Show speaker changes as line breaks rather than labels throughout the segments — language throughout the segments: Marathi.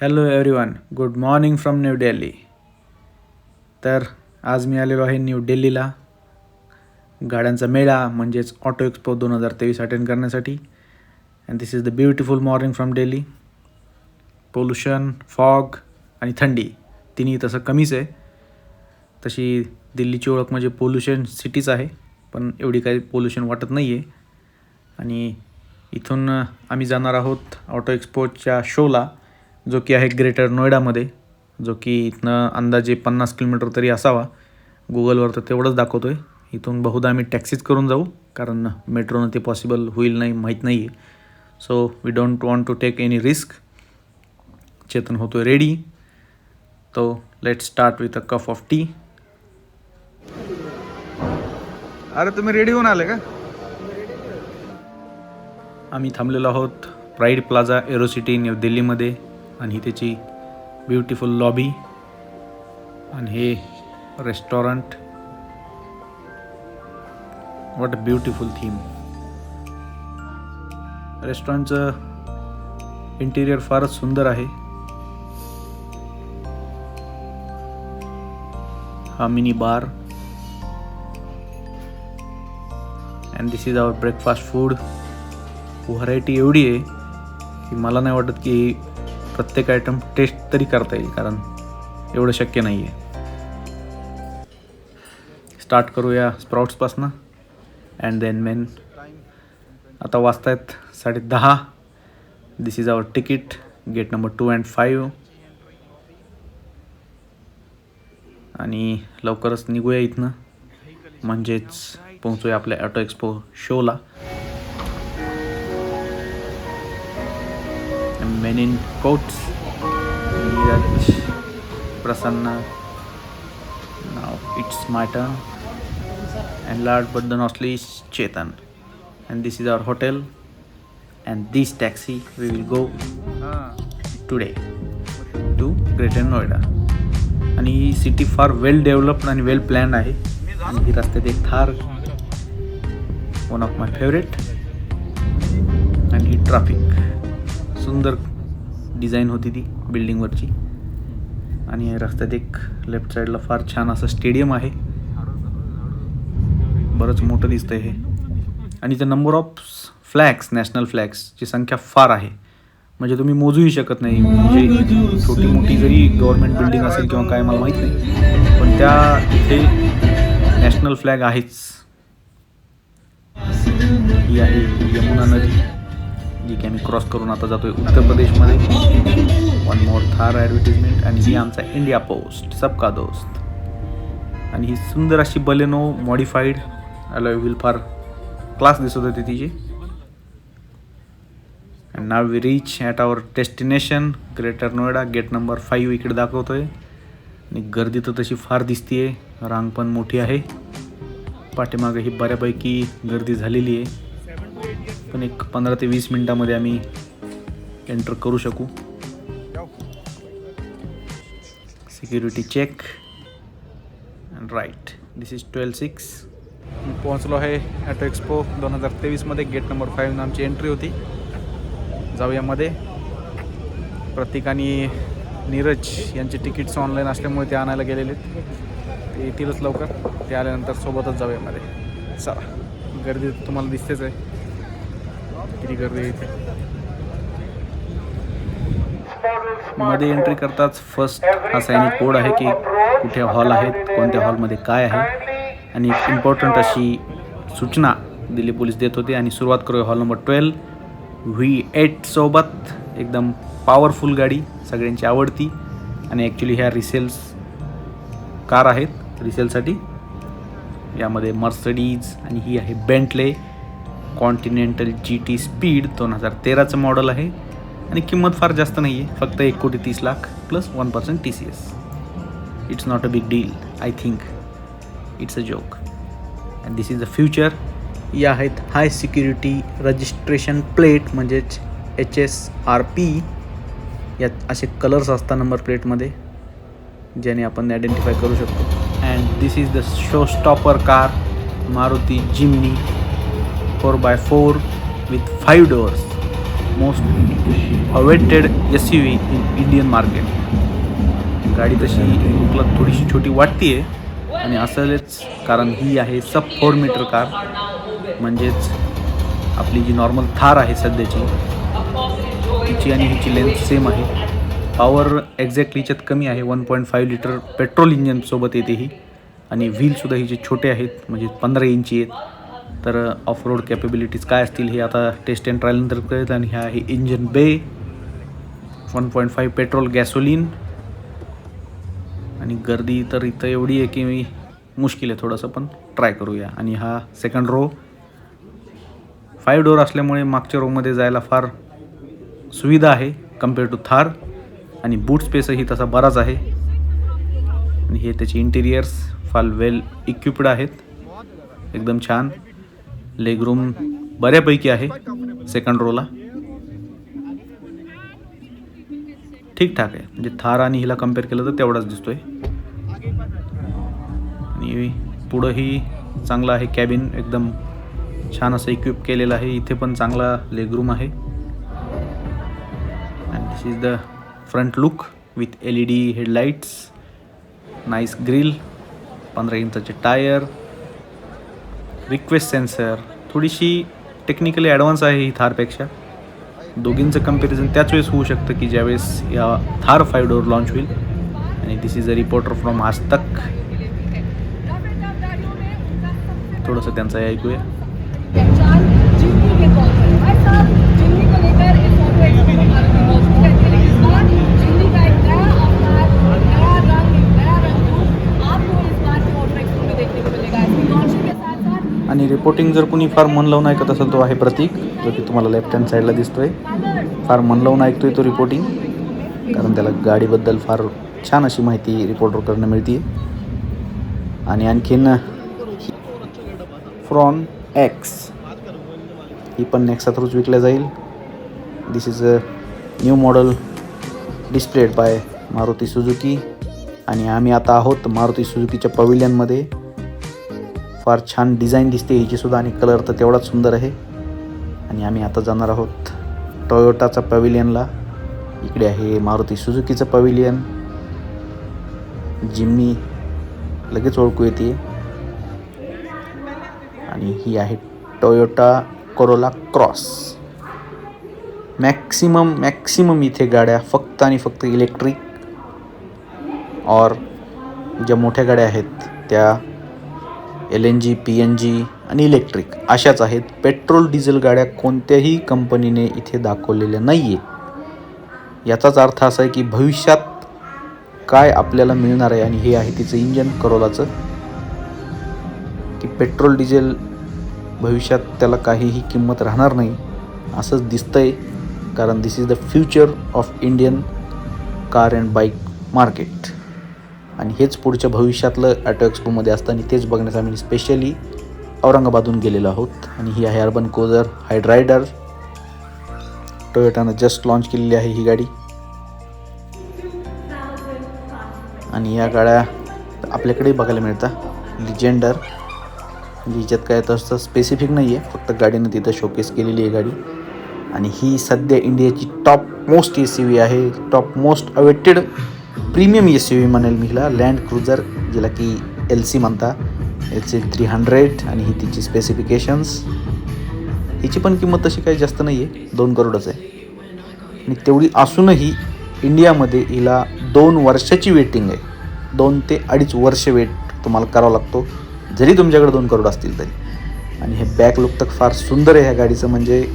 Hello everyone, good morning from new Delhi. तर आज मी आलेलो आहे न्यू दिल्लीला गाड्यांचा मेळा म्हणजेच ऑटो एक्सपो 2023 अटेंड करण्यासाठी. And this is the beautiful morning from Delhi. Pollution, fog आणि थंडी तिन्ही तसं कमीच आहे. तशी दिल्लीची ओळख म्हणजे पोल्युशन सिटीच आहे, पण एवढी काही पोल्युशन वाटत नाही आहे. आणि इथून आम्ही जाणार आहोत ऑटो एक्सपोच्या शोला, जो की आहे ग्रेटर नोएडामध्ये, जो की इथनं अंदाजे 50 किलोमीटर तरी असावा. गुगलवर तर तेवढंच दाखवतो आहे. इथून बहुधा आम्ही टॅक्सीच करून जाऊ, कारण मेट्रोनं ते पॉसिबल होईल नाही माहीत नाही आहे. So we don't want to take any risk. Chetan होतो आहे रेडी, तो let start with a cup of tea. अरे तुम्ही रेडी होऊन आले का? आम्ही थांबलेलो आहोत प्राईड प्लाझा एरोसिटी न्यू दिल्लीमध्ये, आणि त्याची ब्युटिफुल लॉबी आणि हे restaurant. What a beautiful theme. रेस्टॉरंटचं इंटिरियर फारच सुंदर आहे. हा mini bar. And this is our breakfast food. Variety एवढी आहे की मला नाही वाटत की प्रत्येक आयटम टेस्ट तरी करता येईल, कारण एवढं शक्य नाही आहे. स्टार्ट करूया स्प्राउट्सपासनं अँड देन मेन. आता वाजतायत 10:30. This is our ticket, gate number 2 and 5. आणि लवकरच निघूया इथनं, म्हणजेच पोहोचूया आपल्या ऑटो एक्सपो शोला. Men in coats, Neeraj, Prasanna. Now it's my turn, and last but not least Chetan. And this is our hotel, and this taxi we will go today to Greater Noida. आणि ही सिटी फार वेल डेव्हलप्ड आणि वेल प्लॅन्ड आहे. आणि ही रस्त्यात एक Thar, one of my favourite. आणि ही ट्रॅफिक, सुंदर डिझाईन होती ती बिल्डिंगवरची. आणि रस्त्यात एक लेफ्ट साईडला फार छान असं स्टेडियम आहे, बरंच मोठं दिसतंय हे. आणि the number of flags, national फ्लॅग्सची संख्या फार आहे, म्हणजे तुम्ही मोजूही शकत नाही. म्हणजे छोटी मोठी जरी गव्हर्नमेंट बिल्डिंग असेल किंवा काय मला माहीत नाही, पण त्या इथे नॅशनल फ्लॅग आहेच. ही आहे यमुना नदी, जी की आम्ही क्रॉस करून आता जातोय उत्तर प्रदेशमध्ये. One more Thar advertisement. आणि ही आमचा इंडिया पोस्ट, सबका दोस्त. आणि ही सुंदर अशी बलेनो मॉडिफाईड अलॉय व्हील, फार क्लास दिसत होती तिची. And now we reach at our destination Greater Noida, gate number 5 इकडे दाखवतोय. आणि गर्दी तर तशी फार दिसतीये, रांग पण मोठी आहे. पाठीमागे ही बऱ्यापैकी गर्दी झालेली आहे, पण एक 15 ते 20 मिनटामध्ये आम्ही एंटर करू शकू. Security check and right. This is 12:06. मी पोहोचलो आहे ऑटो एक्सपो 2023मध्ये. गेट नंबर 5 आमची एंट्री होती. जाऊया मध्ये. प्रतीक आणि नीरज यांचे तिकीट्स ऑनलाईन असल्यामुळे ते आणायला गेलेले आहेत. ते येतीलच लवकर. ते आल्यानंतर सोबतच जाऊया मध्ये. चला, गर्दी तुम्हाला दिसतेच आहे किती गर्दी आहे इथे. मध्ये एंट्री करताच फर्स्ट हा सायनिक बोर्ड आहे की कुठे हॉल आहेत, कोणत्या हॉलमध्ये काय आहे, आणि एक इम्पॉर्टंट अशी सूचना दिल्ली पोलीस देत होते. आणि सुरुवात करूया हॉल नंबर 12 V8 सोबत. एकदम पॉवरफुल गाडी, सगळ्यांची आवडती. आणि ॲक्च्युली ह्या रिसेल्स कार आहेत, रिसेलसाठी. यामध्ये मर्सडीज, आणि ही आहे बेंटले कॉन्टिनेंटल GT स्पीड 2013चं मॉडेल आहे. आणि किंमत फार जास्त नाही आहे, फक्त 1,30,00,000 plus 1% TCS. It's not a big deal. I think it's a joke. And this is the future. या आहेत हाय सिक्युरिटी रजिस्ट्रेशन प्लेट, म्हणजेच HSRP. यात असे कलर्स असतात नंबर प्लेटमध्ये, ज्याने आपण आयडेंटिफाय करू शकतो. And this is the show stopper car, Maruti Jimny 4x4 with 5 doors. Most awaited SUV in Indian market. गाडी तशी लुकला थोडीशी छोटी वाटते आणि असेलच, कारण ही आहे सब 4 मीटर कार. म्हणजेच आपली जी नॉर्मल थार आहे सध्याची, हिची आणि हिची लेंथ सेम आहे. पॉवर एक्झॅक्टली हिच्यात कमी आहे. 1.5 लिटर पेट्रोल इंजनसोबत येते ही. आणि व्हीलसुद्धा हिचे छोटे आहेत, म्हणजे 15 इंची आहेत. तर ऑफ रोड कॅपेबिलिटीज काय असतील हे आता टेस्ट अँड ट्रायल नंतर कळेल. आणि ह्या आहे इंजन बे, 1.5 पेट्रोल गॅसोलीन. आणि गर्दी तर इथं एवढी आहे की मुश्किल आहे थोडंसं, पण ट्राय करूया. आणि हा सेकंड रो 5 डोअर असल्यामुळे मागच्या रोमध्ये जायला फार सुविधा आहे कम्पेअर टू थार. आणि बूट स्पेसही तसा बराच आहे. आणि हे त्याचे इंटिरियर्स फार वेल इक्विप्ड आहेत, एकदम छान. लेग रूम बऱ्यापैकी आहे सेकंड रोला, ठीकठाक आहे. म्हणजे थार आणि हिला कम्पेअर केलं तर तेवढाच दिसतोय. आणि पुढंही चांगलं आहे. कॅबिन एकदम छान असं इक्विप केलेलं आहे. इथे पण चांगला लेग रूम आहे. And this is the front look with LED headlights, nice grille, 15 इंचाचे टायर, रिक्वेस्ट सेन्सर. थोडीशी टेक्निकली ॲडव्हान्स आहे ही थारपेक्षा. दोघींचं कंपॅरिझन त्याच वेळेस होऊ शकतं की ज्यावेळेस या थार 5 डोअर लॉन्च होईल. आणि दिस इज अ रिपोर्टर फ्रॉम आज तक. थोडंसं त्यांचं हे ऐकूया. आणि रिपोर्टिंग जर कुणी फार मन लावून ऐकत असेल तो आहे प्रतीक, जो की तुम्हाला लेफ्ट हँड साईडला दिसतोय. फार मन लावून ऐकतोय तो रिपोर्टिंग, कारण त्याला गाडीबद्दल फार छान अशी माहिती रिपोर्टरकडनं मिळते. आणि आणखीन फ्रॉन एक्स ही पण नेक्सा थ्रूच विकल्या जाईल. This is a new model displayed by Maruti Suzuki. आणि आम्ही आता आहोत मारुती सुझुकीच्या पवेलियनमध्ये. फार छान डिझाईन दिसते हिचीसुद्धा, आणि कलर तर तेवढाच सुंदर आहे. आणि आम्ही आता जाणार आहोत टोयोटाचा पवेलियनला. इकडे आहे मारुती सुझुकीचं पवेलियन. जिम्नी लगेच ओळखू येते. आणि ही आहे टोयोटा कोरोला क्रॉस. मॅक्सिमम इथे गाड्या फक्त आणि फक्त इलेक्ट्रिक और ज्या मोठ्या गाड्या आहेत त्या LNG, PNG आणि इलेक्ट्रिक अशाच आहेत. पेट्रोल डिझेल गाड्या कोणत्याही कंपनीने इथे दाखवलेल्या नाही आहे. याचाच अर्थ असा आहे की भविष्यात काय आपल्याला मिळणार आहे. आणि हे आहे तिचं इंजन करोलाचं, की पेट्रोल डिझेल भविष्यात त्याला काहीही किंमत राहणार नाही असंच दिसतंय. कारण this is the future of Indian car and bike market. आणि हेच पुढच्या भविष्यातलं ॲटो एक्सपोमध्ये असतं. आणि तेच बघण्यास आम्ही स्पेशली औरंगाबादहून गेलेलो आहोत. आणि ही आहे अर्बन क्रुझर हायड्रायडर. टोयोटानं जस्ट लॉन्च केलेली आहे ही गाडी. आणि या गाड्या आपल्याकडे बघायला मिळतात. लिजेंडर, हिच्यात काय तसं स्पेसिफिक नाही आहे, फक्त गाडीनं तिथं शोकेस केलेली आहे गाडी. आणि ही सध्या इंडियाची टॉप मोस्ट SUV आहे. Top most awaited premium SUV म्हणेल मी हिला. लँड क्रुझर, जिला की LC म्हणता, LC 300. आणि ही तिची स्पेसिफिकेशन्स. हिची पण किंमत तशी काही जास्त नाही आहे, 2 करोडच आहे. आणि तेवढी असूनही इंडियामध्ये हिला 2 वर्षाची वेटिंग आहे. 2 ते 2.5 वर्ष वेट तुम्हाला करावा लागतो, जरी तुमच्याकडे 2 करोड असतील तरी. आणि हे बॅक लुक तर फार सुंदर आहे ह्या गाडीचं. म्हणजे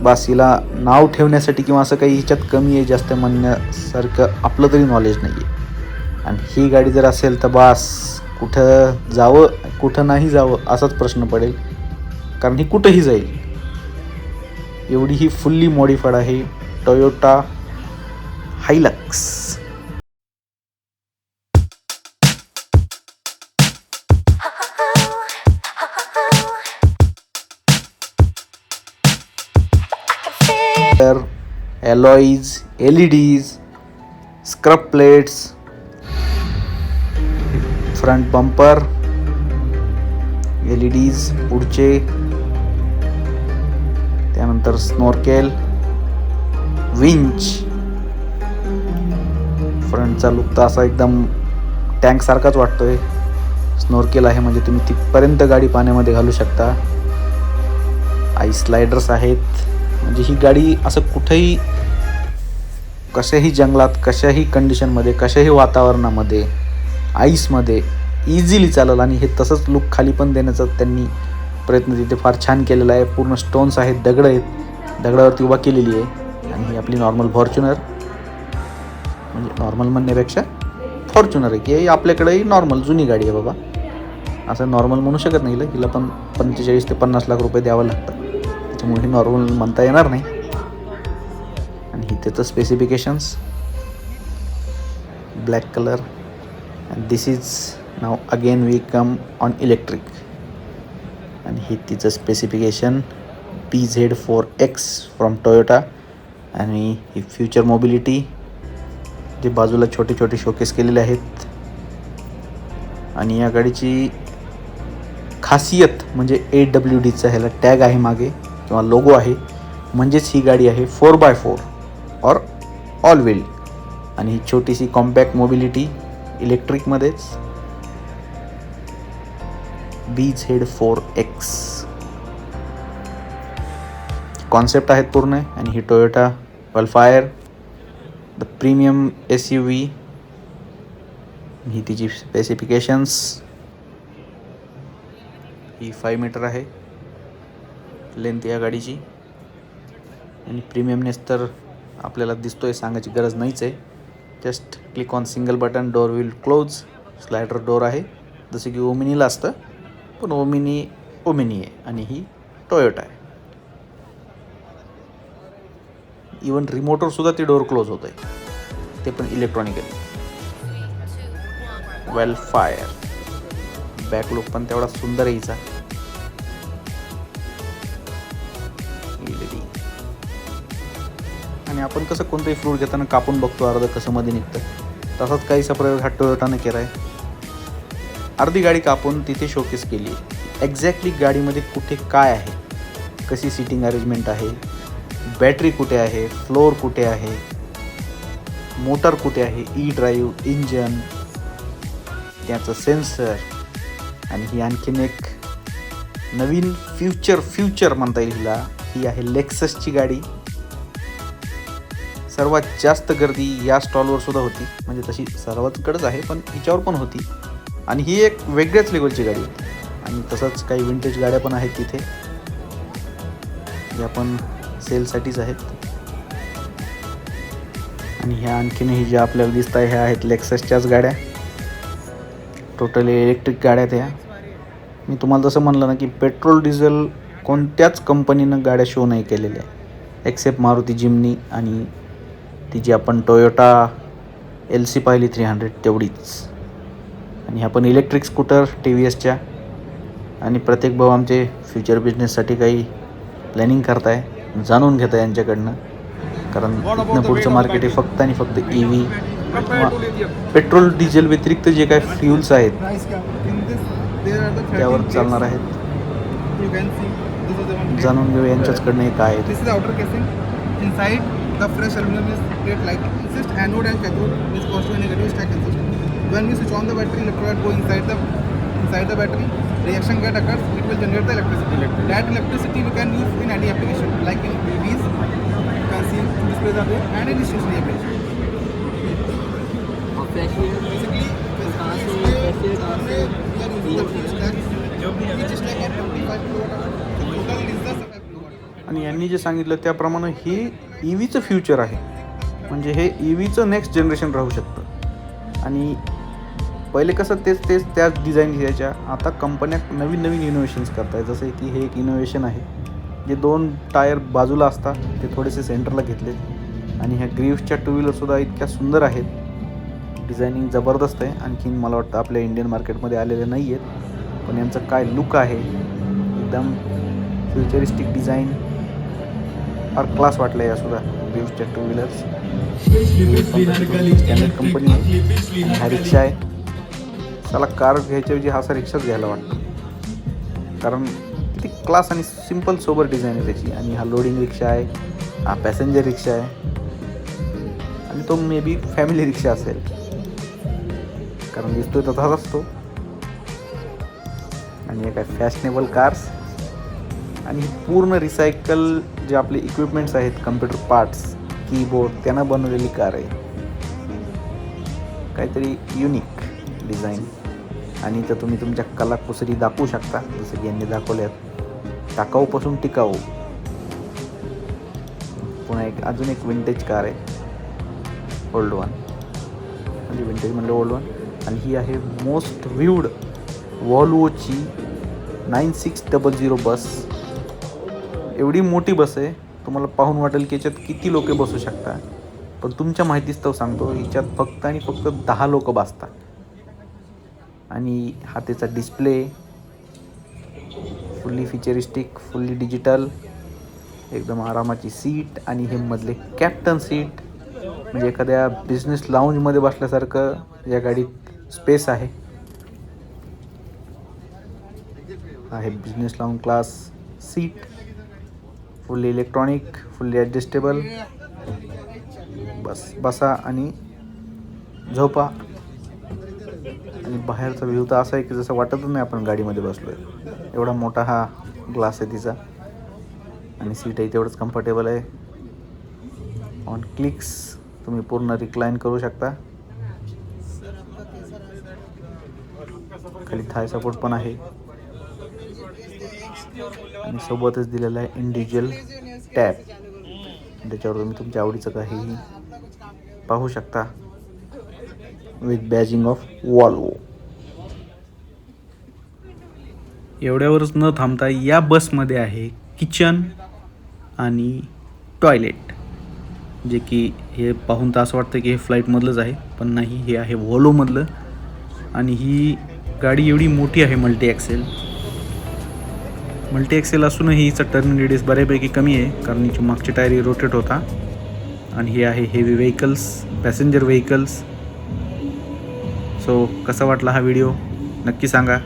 बस हिला नाव ठेवण्यासाठी किंवा असं काही हिच्यात कमी आहे जास्त म्हणण्यासारखं आपलं तरी नॉलेज नाही आहे. आणि ही गाडी जर असेल तर बस कुठं जावं कुठं नाही जावं असाच प्रश्न पडेल, कारण ही कुठंही जाईल. एवढी ही फुल्ली मॉडिफाईड आहे Toyota हायलक्स. alloys, LEDs, scrub plates, front bumper, LEDs पुढचे, त्यानंतर स्नॉर्केल, विंच. फ्रंटचा लुक तर असा एकदम टँक सारखाच वाटतोय. स्नॉर्केल आहे म्हणजे तुम्ही तिथपर्यंत गाडी पाण्यामध्ये घालू शकता. आईस स्लायडर्स आहेत. म्हणजे ही गाडी असं कुठेही कशाही जंगलात, कशाही कंडिशनमध्ये, कशाही वातावरणामध्ये, आईसमध्ये इझिली चालेल. आणि हे तसंच लुक खाली पण देण्याचा त्यांनी प्रयत्न तिथे फार छान केलेला आहे. पूर्ण स्टोन्स आहेत, दगड आहेत, दगडावरती उभा केलेली आहे. आणि ही आपली नॉर्मल फॉर्च्युनर, म्हणजे नॉर्मल म्हणण्यापेक्षा फॉर्च्युनर आहे की आपल्याकडेही नॉर्मल जुनी गाडी आहे बाबा. असं नॉर्मल म्हणू शकत नाही. हिला पण 45 ते 50 लाख रुपये द्यावं लागतं, त्याच्यामुळे ही नॉर्मल म्हणता येणार नाही. आणि ही त्याचं specifications, black colour. And this is now again we come on electric. आणि ही तिचं स्पेसिफिकेशन PZ4X फ्रॉम टोयोटा. आणि ही फ्युचर मोबिलिटी, जे बाजूला छोटे छोटे शोकेस केलेले आहेत. आणि या गाडीची खासियत म्हणजे AWDचा ह्याला टॅग आहे मागे किंवा लोगो आहे, म्हणजेच ही गाडी आहे 4x4 और ऑल व्हील. आणि ही छोटीशी कॉम्पॅक्ट मोबिलिटी इलेक्ट्रिकमध्येच, BZ4X कॉन्सेप्ट आहेत पूर्ण. आणि ही Toyota Vellfire, the premium SUV. ही तिची स्पेसिफिकेशन्स. ही 5 मीटर आहे लेंथ या गाडीची. आणि प्रीमियमनेस तर आपल्याला दिसतोय, सांगायची गरज नाहीच आहे. Just click on single button, door will close. Slider door आहे, जसं की ओमिनीला असतं, पण ओमिनी आहे आणि ही टोयोटा आहे. इवन रिमोटवर सुद्धा ती डोअर क्लोज होत आहे, ते पण इलेक्ट्रॉनिकली. वेलफायर बॅक लुक पण तेवढा सुंदर आहे हिचा. आणि आपण कसं कोणतंही फ्रूट घेताना कापून बघतो अर्ध कसं मध्ये निघतं, तसाच काहीसा प्रयोग हा टोयोटाने केला आहे. अर्धी गाडी कापून तिथे शोकेस केली एक्झॅक्टली गाडीमध्ये कुठे काय आहे, कशी सीटिंग अरेंजमेंट आहे, बॅटरी कुठे आहे, फ्लोअर कुठे आहे, मोटर कुठे आहे, ई ड्राईव्ह, इंजन, त्याचं सेन्सर. आणि ही आणखीन एक नवीन फ्युचर म्हणता येईल हिला. ही आहे लेक्ससची गाडी. सर्वात जास्त गर्दी या स्टॉलवर सुद्धा होती, म्हणजे तशी सर्वांकडेच आहे पण हिच्यावर पण होती. आणि ही एक वेगळ्याच लेवलची गाडी होती. आणि तसंच काही विंटेज गाड्या पण आहेत तिथे, या पण सेलसाठीच आहेत. आणि ह्या आणखीनही ज्या आपल्याला दिसत आहे ह्या आहेत लेक्ससच्याच गाड्या, टोटली इलेक्ट्रिक गाड्या त्या. मी तुम्हाला जसं म्हणलं ना की पेट्रोल डिझेल कोणत्याच कंपनीनं गाड्या शो नाही केलेल्या, एक्सेप्ट मारुती जिमनी आणि ती जी आपण टोयोटा LC पाहिली 300 तेवढीच. आणि ह्या पण इलेक्ट्रिक स्कूटर TVSच्या. आणि प्रत्येक भाऊ आमचे फ्युचर बिझनेससाठी काही प्लॅनिंग करताय, जाणून घेत आहे यांच्याकडनं. कारण इथनं पुढचं मार्केट आहे फक्त आणि फक्त EV किंवा पेट्रोल डिझेल व्यतिरिक्त जे काही फ्युल्स आहेत त्यावर चालणार आहेत. जाणून घेऊ यांच्याचकडनं हे काय आहे.
The fresh aluminum is plate like insist anode and cathode is positive and negative stack consistent. When we switch on the battery, electrolyte go inside the battery, reaction get occurs, it will generate the electricity. That electricity we can use in any application like in EVs, you can see displays are there, and in stationary application. Basically, we are using the fuel stacks, which is like at 25 kilowatt. Total is the 5 kilowatt.
आणि यांनी जे सांगितलं त्याप्रमाणे ही EVचं फ्युचर आहे, म्हणजे हे EVचं नेक्स्ट जनरेशन राहू शकतं. आणि पहिले कसं तेच त्याच डिझाईन घ्यायच्या, आता कंपन्या नवीन इनोव्हेशन्स करत आहेत. जसं की हे एक इनोव्हेशन आहे, जे 2 टायर बाजूला असतात ते थोडेसे सेंटरला घेतलेत. आणि ह्या ग्रीव्सच्या 2 व्हीलरसुद्धा इतक्या सुंदर आहेत, डिझायनिंग जबरदस्त आहे. आणखीन मला वाटतं आपल्या इंडियन मार्केटमध्ये आलेले नाही आहेत, पण यांचं काय लुक आहे, एकदम फ्युचरिस्टिक डिझाईन, फार क्लास वाटलं यासुद्धा. ग्रीव्सच्या 2 व्हीलर्स स्टँडर्ड कंपनी आहे. हा रिक्षा आहे. त्याला कार घ्यायच्याऐवजी हा रिक्षाच घ्यायला वाटतो, कारण किती क्लास आणि सिम्पल सोबर डिझाईन आहे त्याची. आणि हा लोडिंग रिक्षा आहे, हा पॅसेंजर रिक्षा आहे. तो मे बी फॅमिली रिक्षा असेल, कारण दिसतोय तसाच असतो. आणि हे काय फॅशनेबल कार्स आणि पूर्ण रिसायकल जे आपले इक्विपमेंट्स आहेत, कम्प्युटर पार्ट्स, कीबोर्ड, त्यांना बनवलेली कार आहे. काहीतरी युनिक डिझाईन. आणि इथं तुम्ही तुमच्या कलाकुसरी दाखवू शकता, जसं की यांनी दाखवल्यात. टाकाऊपासून टिकाऊ. पुन्हा अजून एक विंटेज कार आहे, ओल्ड वन, म्हणजे विंटेज म्हणलं ओल्ड वन. आणि ही आहे मोस्ट व्ह्यूड वॉल्वोची 9600 बस. एवढी मोठी बस आहे, तुम्हाला पाहून वाटेल की याच्यात किती लोक बसू शकता, पण तुमच्या माहितीस्तव सांगतो, हिच्यात फक्त आणि फक्त 10 लोक बसतात. आणि हा त्याचा डिस्प्ले फुल्ली फिचरिस्टिक, फुल्ली डिजिटल, एकदम आरामाची सीट. आणि हे मधले कॅप्टन सीट, म्हणजे एखाद्या बिझनेस लाऊंजमध्ये बसल्यासारखं या गाडीत स्पेस आहे. आहे business lounge class seat, fully electronic, fully adjustable. बसा आणि झोपा. आणि बाहेरचा व्ह्यू तर असा आहे की जसं वाटतच नाही आपण गाडीमध्ये बसलो आहे, एवढा मोठा हा ग्लास आहे तिचा. आणि सीटही तेवढंच कम्फर्टेबल आहे. ऑन क्लिक्स तुम्ही पूर्ण रिक्लाईन करू शकता. खाली थाय सपोर्ट पण आहे. आणि सोबतच दिलेला आहे इंडिव्हिज्युअल टॅब, त्याच्यावर तुम्ही तुमच्या आवडीचं काहीही पाहू शकता, विथ बॅजिंग ऑफ वॉल्वो. एवढ्यावरच न थांबता या बसमध्ये आहे किचन आणि टॉयलेट, जे की हे पाहून तर असं वाटतं की हे फ्लाईटमधलंच आहे, पण नाही, हे आहे वॉल्वोमधलं. आणि ही गाडी एवढी मोठी आहे, मल्टी ॲक्सेल असूनही हिचा टर्न रेडियस बऱ्यापैकी कमी आहे, कारण हिची मागची टायरी रोटेट होता. आणि हे आहे heavy vehicles, passenger vehicles. So कसा वाटला हा व्हिडिओ नक्की सांगा.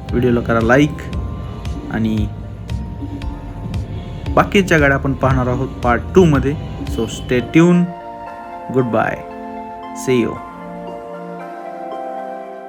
व्हिडिओला करा लाईक. आणि बाकीच्या गाड्या आपण पाहणार आहोत पार्ट 2 मध्ये. So stay tuned. Goodbye. See you.